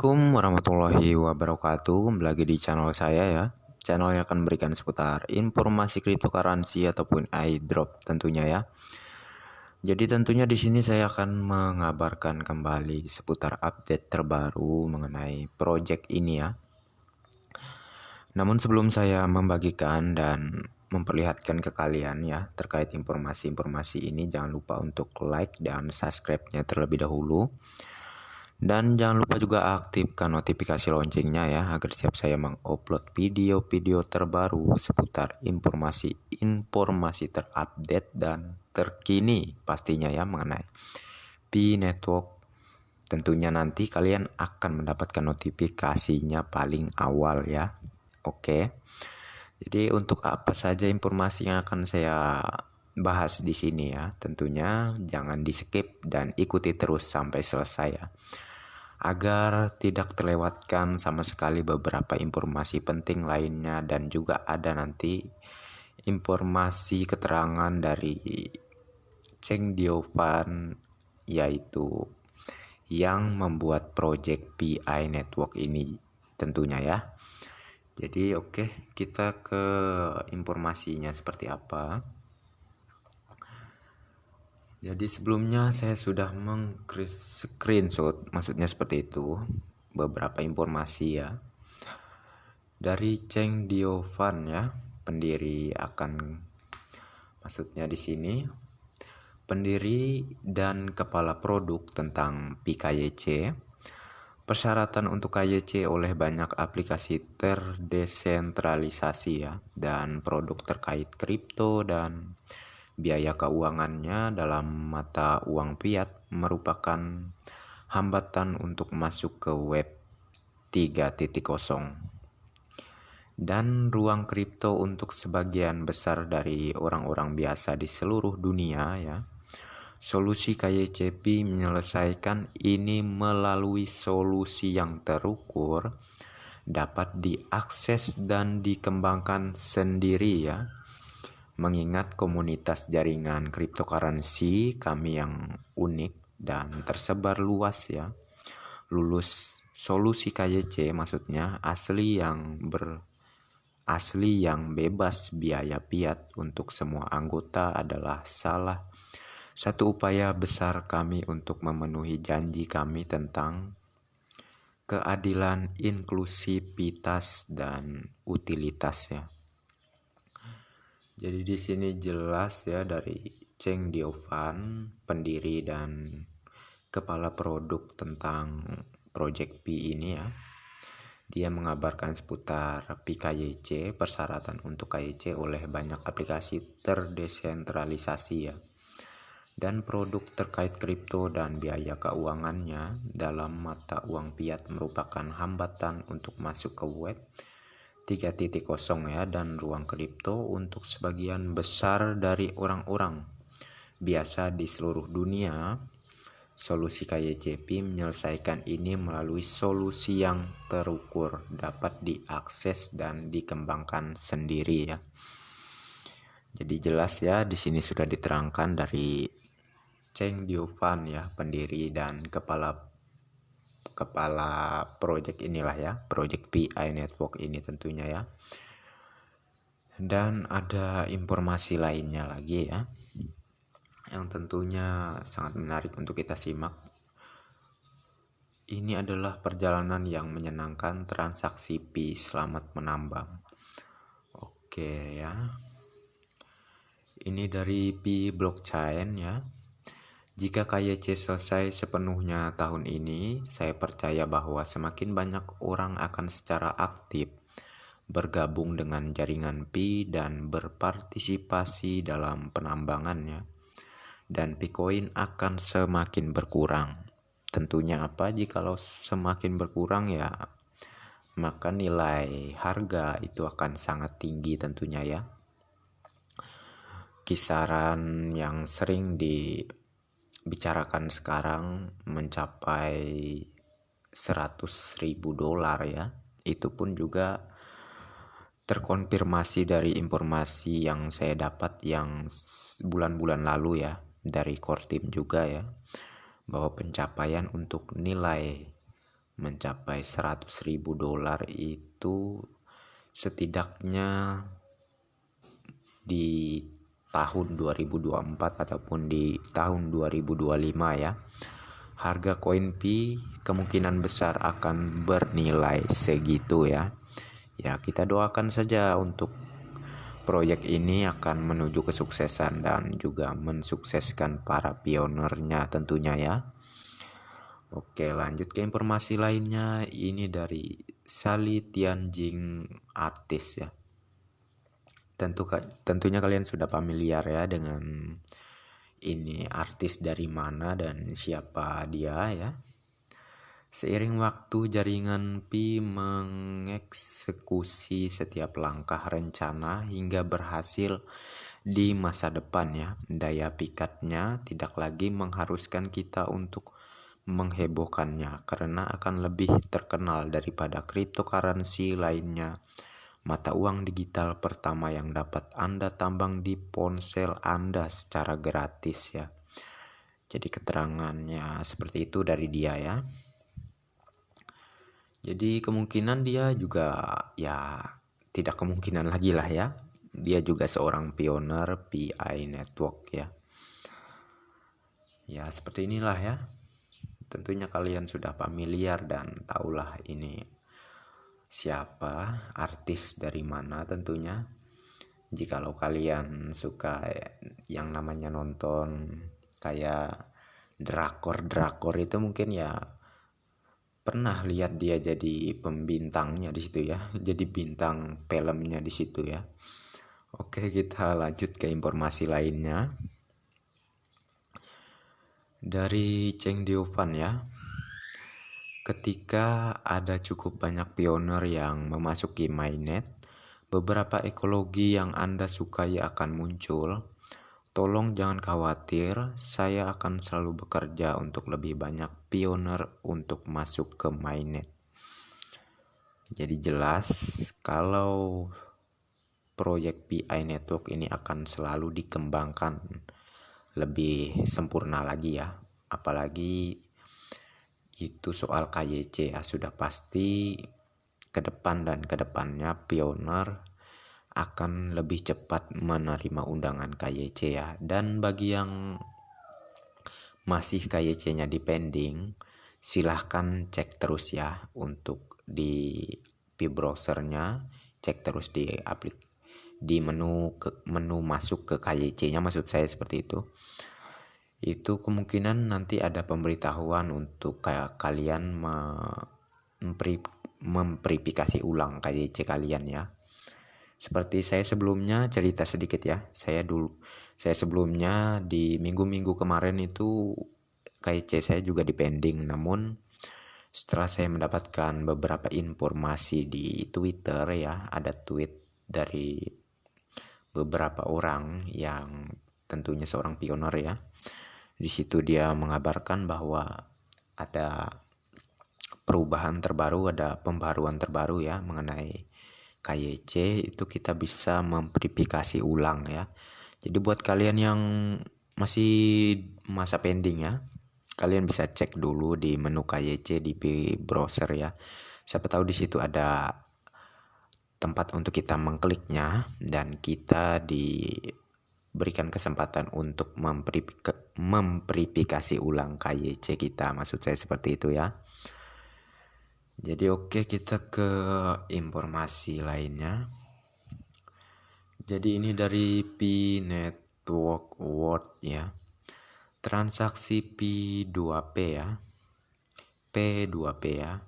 Assalamualaikum warahmatullahi wabarakatuh. Kembali lagi di channel saya ya. Channel yang akan memberikan seputar informasi cryptocurrency ataupun airdrop tentunya ya. Jadi tentunya di sini saya akan mengabarkan kembali seputar update terbaru mengenai project ini ya. Namun sebelum saya membagikan dan memperlihatkan ke kalian ya terkait informasi-informasi ini, jangan lupa untuk like dan subscribe-nya terlebih dahulu. Dan jangan lupa juga aktifkan notifikasi loncengnya ya, agar setiap saya mengupload video-video terbaru seputar informasi terupdate dan terkini pastinya ya mengenai Pi Network. Tentunya nanti kalian akan mendapatkan notifikasinya paling awal ya. Oke. Jadi untuk apa saja informasi yang akan saya bahas di sini ya, tentunya jangan di-skip dan ikuti terus sampai selesai ya, agar tidak terlewatkan sama sekali beberapa informasi penting lainnya. Dan juga ada nanti informasi keterangan dari Cheng Diovan, yaitu yang membuat project PI Network ini tentunya ya. Jadi oke, kita ke informasinya seperti apa. Jadi sebelumnya saya sudah screenshot, maksudnya seperti itu, beberapa informasi ya dari Cheng Diovan ya, pendiri maksudnya di sini pendiri dan kepala produk tentang PKYC. Persyaratan untuk KYC oleh banyak aplikasi terdesentralisasi ya, dan produk terkait kripto dan biaya keuangannya dalam mata uang fiat merupakan hambatan untuk masuk ke web 3.0 dan ruang kripto untuk sebagian besar dari orang-orang biasa di seluruh dunia ya. Solusi KYC menyelesaikan ini melalui solusi yang terukur, dapat diakses dan dikembangkan sendiri ya. Mengingat komunitas jaringan cryptocurrency kami yang unik dan tersebar luas ya. Lulus solusi KYC maksudnya asli yang bebas biaya fiat untuk semua anggota adalah salah satu upaya besar kami untuk memenuhi janji kami tentang keadilan, inklusivitas dan utilitas ya. Jadi di sini jelas ya dari Cheng Diovan, pendiri dan kepala produk tentang Project Pi ini ya. Dia mengabarkan seputar PKYC, persyaratan untuk KYC oleh banyak aplikasi terdesentralisasi ya, dan produk terkait kripto dan biaya keuangannya dalam mata uang fiat merupakan hambatan untuk masuk ke web 3.0 ya, dan ruang kripto untuk sebagian besar dari orang-orang biasa di seluruh dunia. Solusi KYC menyelesaikan ini melalui solusi yang terukur, dapat diakses dan dikembangkan sendiri ya. Jadi jelas ya, di sini sudah diterangkan dari Cheng Diovan ya, pendiri dan kepala project inilah ya, project PI Network ini tentunya ya. Dan ada informasi lainnya lagi ya, yang tentunya sangat menarik untuk kita simak. Ini adalah perjalanan yang menyenangkan transaksi Pi, selamat menambang. Oke ya. Ini dari Pi Blockchain ya. Jika KYC selesai sepenuhnya tahun ini, saya percaya bahwa semakin banyak orang akan secara aktif bergabung dengan jaringan Pi dan berpartisipasi dalam penambangannya. Dan Bitcoin akan semakin berkurang. Tentunya apa, jikalau semakin berkurang ya, maka nilai harga itu akan sangat tinggi tentunya ya. Kisaran yang sering dibicarakan sekarang mencapai $100.000 ya. Itu pun juga terkonfirmasi dari informasi yang saya dapat yang bulan-bulan lalu ya, dari core team juga ya, bahwa pencapaian untuk nilai mencapai $100.000 itu setidaknya di tahun 2024 ataupun di tahun 2025 ya, harga koin Pi kemungkinan besar akan bernilai segitu ya. Ya, kita doakan saja untuk proyek ini akan menuju kesuksesan dan juga mensukseskan para pionernya tentunya ya. Oke, lanjut ke informasi lainnya. Ini dari Sally Tianjing Artis ya. Tentunya kalian sudah familiar ya dengan ini artis dari mana dan siapa dia ya. Seiring waktu, jaringan Pi mengeksekusi setiap langkah rencana hingga berhasil di masa depan ya. Daya pikatnya tidak lagi mengharuskan kita untuk menghebohkannya karena akan lebih terkenal daripada cryptocurrency lainnya. Mata uang digital pertama yang dapat Anda tambang di ponsel Anda secara gratis ya. Jadi keterangannya seperti itu dari dia ya. Jadi kemungkinan dia juga ya, tidak kemungkinan lagi lah ya, dia juga seorang pioner PI network ya. Ya seperti inilah ya. Tentunya kalian sudah familiar dan tahulah ini siapa, artis dari mana tentunya. Jikalau kalian suka yang namanya nonton kayak drakor itu mungkin ya pernah lihat dia jadi pembintangnya di situ ya, jadi bintang filmnya di situ ya. Oke, kita lanjut ke informasi lainnya dari Cheng Diovan ya. Ketika ada cukup banyak pioner yang memasuki mainnet, beberapa ekologi yang Anda sukai akan muncul. Tolong jangan khawatir, saya akan selalu bekerja untuk lebih banyak pioner untuk masuk ke mainnet. Jadi jelas kalau proyek PI Network ini akan selalu dikembangkan lebih sempurna lagi ya. Apalagi itu soal KYC ya, sudah pasti ke depan dan ke depannya pioner akan lebih cepat menerima undangan KYC ya. Dan bagi yang masih KYC-nya di pending, silahkan cek terus ya untuk di browsernya, cek terus di menu masuk ke KYC-nya, maksud saya seperti itu. Itu kemungkinan nanti ada pemberitahuan untuk kayak kalian memverifikasi ulang KYC kalian ya. Seperti saya sebelumnya cerita sedikit ya. Saya sebelumnya di minggu-minggu kemarin itu KYC saya juga di pending. Namun setelah saya mendapatkan beberapa informasi di Twitter ya, ada tweet dari beberapa orang yang tentunya seorang pioner ya. Di situ dia mengabarkan bahwa ada perubahan terbaru, ada pembaruan terbaru ya mengenai KYC. Itu kita bisa memverifikasi ulang ya. Jadi buat kalian yang masih masa pending ya, kalian bisa cek dulu di menu KYC di browser ya. Siapa tahu di situ ada tempat untuk kita mengkliknya dan kita diberikan kesempatan untuk memverifikasi ulang KYC kita, maksud saya seperti itu ya. Jadi oke, kita ke informasi lainnya. Jadi ini dari Pi Network World ya. Transaksi P2P ya. P2P ya.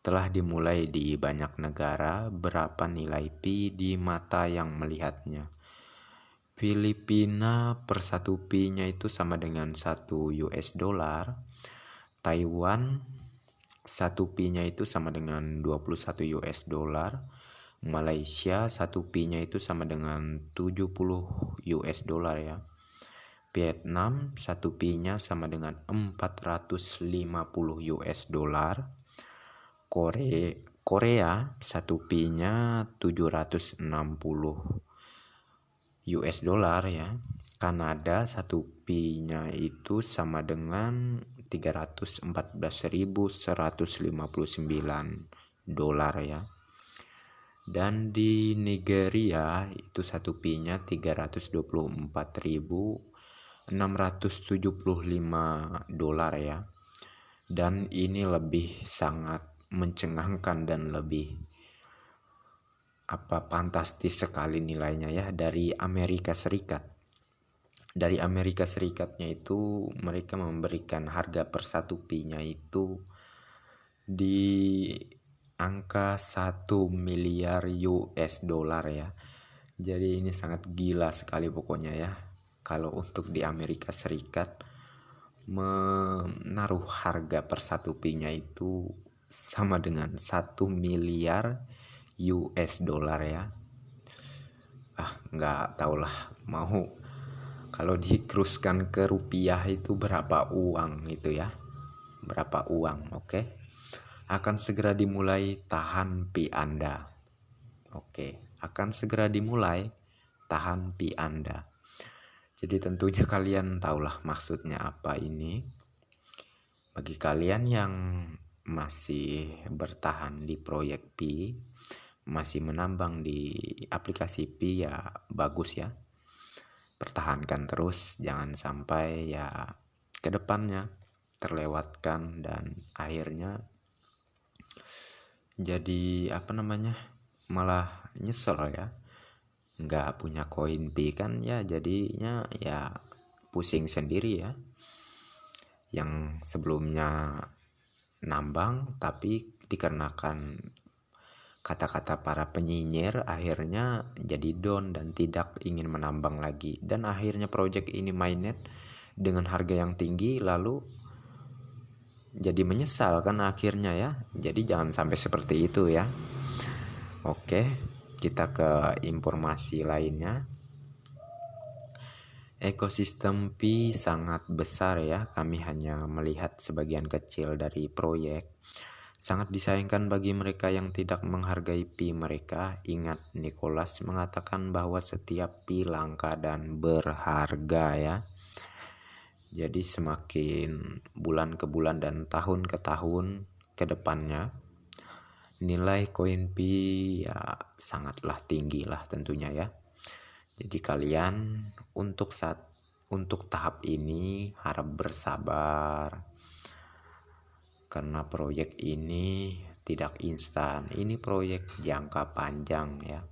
Telah dimulai di banyak negara. Berapa nilai Pi di mata yang melihatnya? Filipina per 1 Pi-nya itu sama dengan $1. Taiwan 1 Pi-nya itu sama dengan $21. Malaysia 1 Pi-nya itu sama dengan $70 ya. Vietnam 1 Pi-nya sama dengan $450. Korea 1 Pi-nya $760 ya. Kanada 1 Pi-nya itu sama dengan $314.159 ya. Dan di Nigeria itu satu Pi-nya $324.675 ya. Dan ini lebih sangat mencengangkan dan lebih fantastis sekali nilainya ya dari Amerika Serikat. Dari Amerika Serikatnya itu mereka memberikan harga per satu Pi-nya itu di angka 1 miliar US dollar ya. Jadi ini sangat gila sekali pokoknya ya. Kalau untuk di Amerika Serikat menaruh harga per satu Pi-nya itu sama dengan 1 miliar US dollar ya. Nggak tahulah mau kalau dikruskan ke rupiah itu berapa uang itu ya. Berapa uang, oke? Akan segera dimulai, tahan Pi Anda. Oke, akan segera dimulai, tahan Pi Anda. Jadi tentunya kalian tahulah maksudnya apa ini. Bagi kalian yang masih bertahan di proyek Pi, masih menambang di aplikasi Pi ya bagus ya. Pertahankan terus, jangan sampai ya ke depannya terlewatkan dan akhirnya jadi malah nyesel ya, nggak punya koin Pi kan ya, jadinya ya pusing sendiri ya. Yang sebelumnya nambang tapi dikarenakan kata-kata para penyinyir akhirnya jadi down dan tidak ingin menambang lagi, dan akhirnya project ini mainnet dengan harga yang tinggi lalu jadi menyesal kan akhirnya ya. Jadi jangan sampai seperti itu ya. Oke, kita ke informasi lainnya. Ekosistem Pi sangat besar ya. Kami hanya melihat sebagian kecil dari proyek. Sangat disayangkan bagi mereka yang tidak menghargai Pi mereka. Ingat, Nicholas mengatakan bahwa setiap Pi langka dan berharga ya. Jadi semakin bulan ke bulan dan tahun ke tahun ke depannya, nilai koin Pi ya sangatlah tinggi lah tentunya ya. Jadi kalian untuk tahap ini harap bersabar, karena proyek ini tidak instan. Ini proyek jangka panjang ya.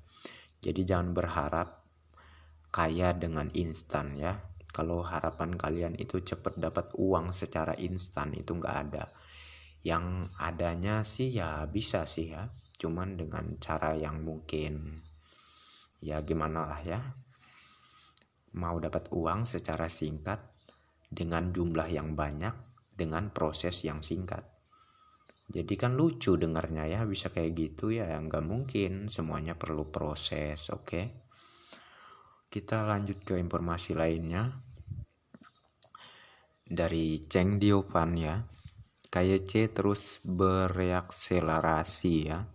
Jadi jangan berharap kaya dengan instan ya. Kalau harapan kalian itu cepat dapat uang secara instan, itu nggak ada. Yang adanya sih ya bisa sih ya, cuman dengan cara yang mungkin ya gimana lah ya. Mau dapat uang secara singkat dengan jumlah yang banyak dengan proses yang singkat. Jadi kan lucu dengarnya ya, bisa kayak gitu ya, nggak mungkin, semuanya perlu proses. Oke. Kita lanjut ke informasi lainnya. Dari Cheng Diopan ya. KYC terus bereakselerasi ya.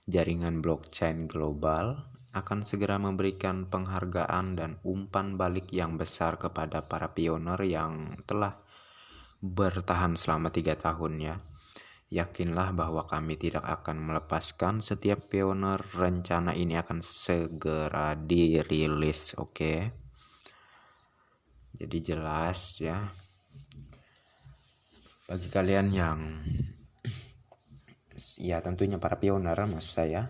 Jaringan blockchain global akan segera memberikan penghargaan dan umpan balik yang besar kepada para pioner yang telah bertahan selama 3 tahun ya. Yakinlah bahwa kami tidak akan melepaskan setiap pioner. Rencana ini akan segera dirilis, oke? Jadi jelas ya. Bagi kalian yang ya tentunya para pioner maksud saya,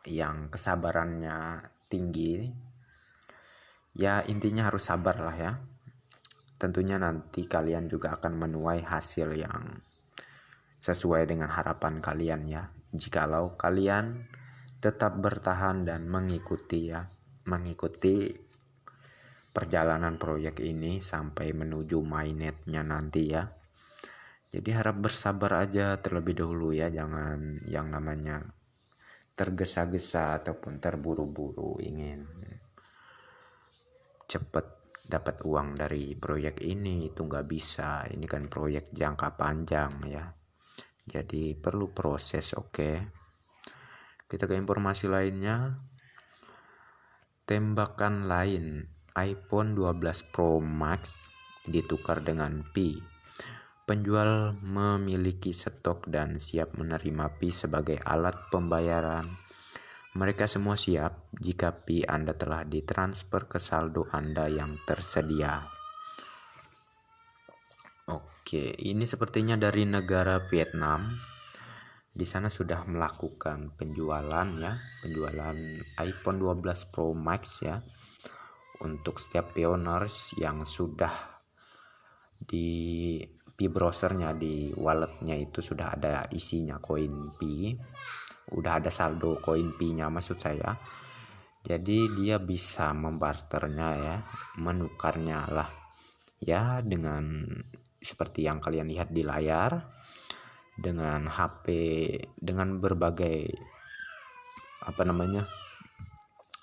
yang kesabarannya tinggi, ya intinya harus sabar lah ya. Tentunya nanti kalian juga akan menuai hasil yang sesuai dengan harapan kalian ya. Jikalau kalian tetap bertahan dan mengikuti perjalanan proyek ini sampai menuju mainnetnya nanti ya. Jadi harap bersabar aja terlebih dahulu ya, jangan yang namanya tergesa-gesa ataupun terburu-buru ingin cepet dapat uang dari proyek ini, itu nggak bisa. Ini kan proyek jangka panjang ya. Jadi perlu proses, oke. Kita ke informasi lainnya. Tembakan lain, iPhone 12 Pro Max ditukar dengan Pi. Penjual memiliki stok dan siap menerima Pi sebagai alat pembayaran. Mereka semua siap jika Pi Anda telah ditransfer ke saldo Anda yang tersedia. Oke, ini sepertinya dari negara Vietnam. Di sana sudah melakukan penjualan iPhone 12 Pro Max ya. Untuk setiap pioners yang sudah di Pi browsernya, di walletnya itu sudah ada isinya koin Pi, udah ada saldo koin Pi-nya maksud saya. Jadi dia bisa membarternya ya, menukarnya lah ya, dengan seperti yang kalian lihat di layar, dengan HP, dengan berbagai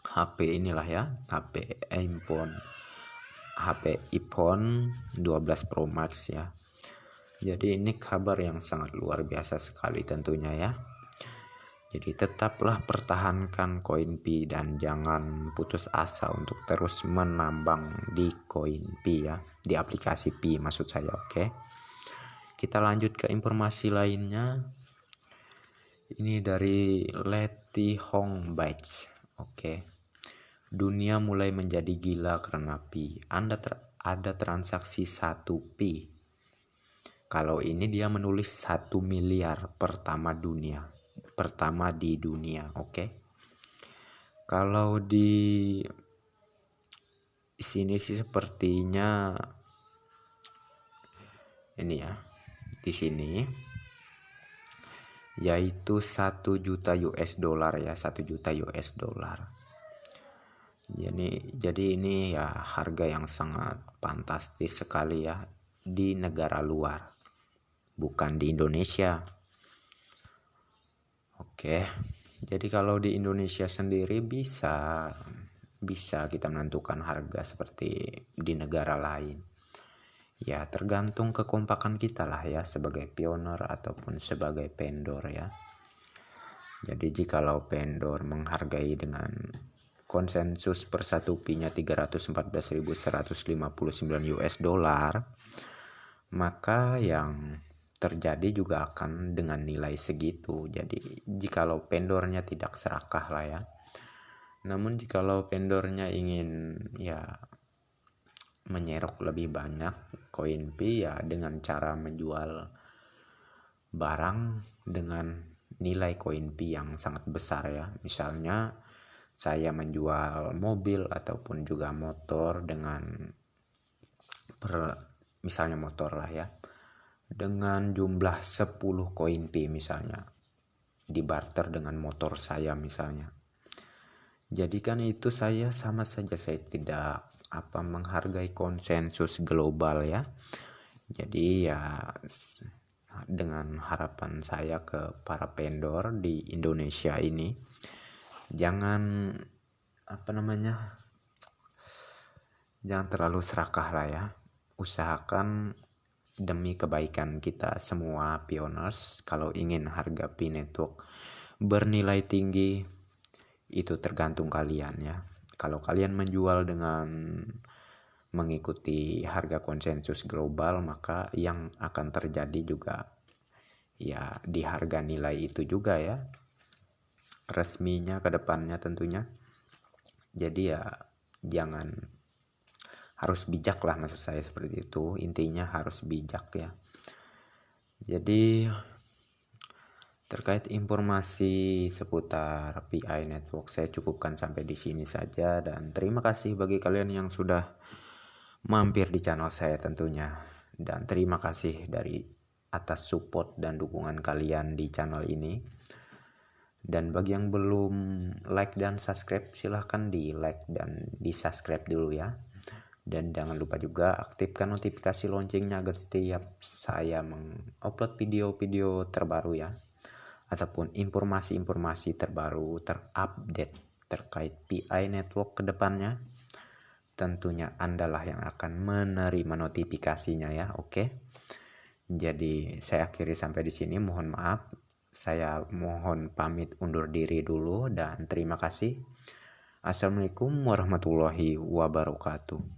HP inilah ya, HP iPhone 12 Pro Max ya. Jadi ini kabar yang sangat luar biasa sekali tentunya ya. Jadi tetaplah pertahankan koin Pi dan jangan putus asa untuk terus menambang di koin Pi ya, di aplikasi Pi maksud saya. Oke. Kita lanjut ke informasi lainnya. Ini dari Letty Hong Bites. Oke. Dunia mulai menjadi gila karena Pi. Ada transaksi 1 Pi. Kalau ini dia menulis 1 miliar pertama di dunia, oke. Kalau di sini sih sepertinya ini ya, di sini yaitu 1 juta US dollar ya, 1 juta US dollar. Jadi ini ya harga yang sangat fantastis sekali ya di negara luar, bukan di Indonesia. Oke, jadi kalau di Indonesia sendiri bisa kita menentukan harga seperti di negara lain. Ya tergantung kekompakan kita lah ya sebagai pioner ataupun sebagai vendor ya. Jadi jikalau vendor menghargai dengan konsensus per 1 Pi-nya 314.159 US dollar, maka yang terjadi juga akan dengan nilai segitu. Jadi jikalau vendornya tidak serakah lah ya. Namun jikalau vendornya ingin ya menyerok lebih banyak koin Pi ya dengan cara menjual barang dengan nilai koin Pi yang sangat besar ya. Misalnya saya menjual mobil ataupun juga motor dengan misalnya motor lah ya, dengan jumlah 10 koin Pi misalnya, dibarter dengan motor saya misalnya. Jadi kan itu saya sama saja saya tidak menghargai konsensus global ya. Jadi ya dengan harapan saya ke para vendor di Indonesia ini, jangan jangan terlalu serakah lah ya. Usahakan demi kebaikan kita semua pioners, kalau ingin harga Pi Network bernilai tinggi, itu tergantung kalian ya. Kalau kalian menjual dengan mengikuti harga konsensus global, maka yang akan terjadi juga ya di harga nilai itu juga ya, resminya ke depannya tentunya. Jadi ya jangan, harus bijak lah maksud saya seperti itu. Intinya harus bijak ya. Jadi terkait informasi seputar PI Network saya cukupkan sampai di sini saja, dan terima kasih bagi kalian yang sudah mampir di channel saya tentunya, dan terima kasih dari atas support dan dukungan kalian di channel ini. Dan bagi yang belum like dan subscribe, silahkan di like dan di subscribe dulu ya. Dan jangan lupa juga aktifkan notifikasi loncengnya agar setiap saya mengupload video-video terbaru ya, ataupun informasi-informasi terbaru terupdate terkait PI Network ke depannya, tentunya Andalah yang akan menerima notifikasinya ya. Oke. Jadi saya akhiri sampai di sini. Mohon maaf. Saya mohon pamit undur diri dulu dan terima kasih. Assalamualaikum warahmatullahi wabarakatuh.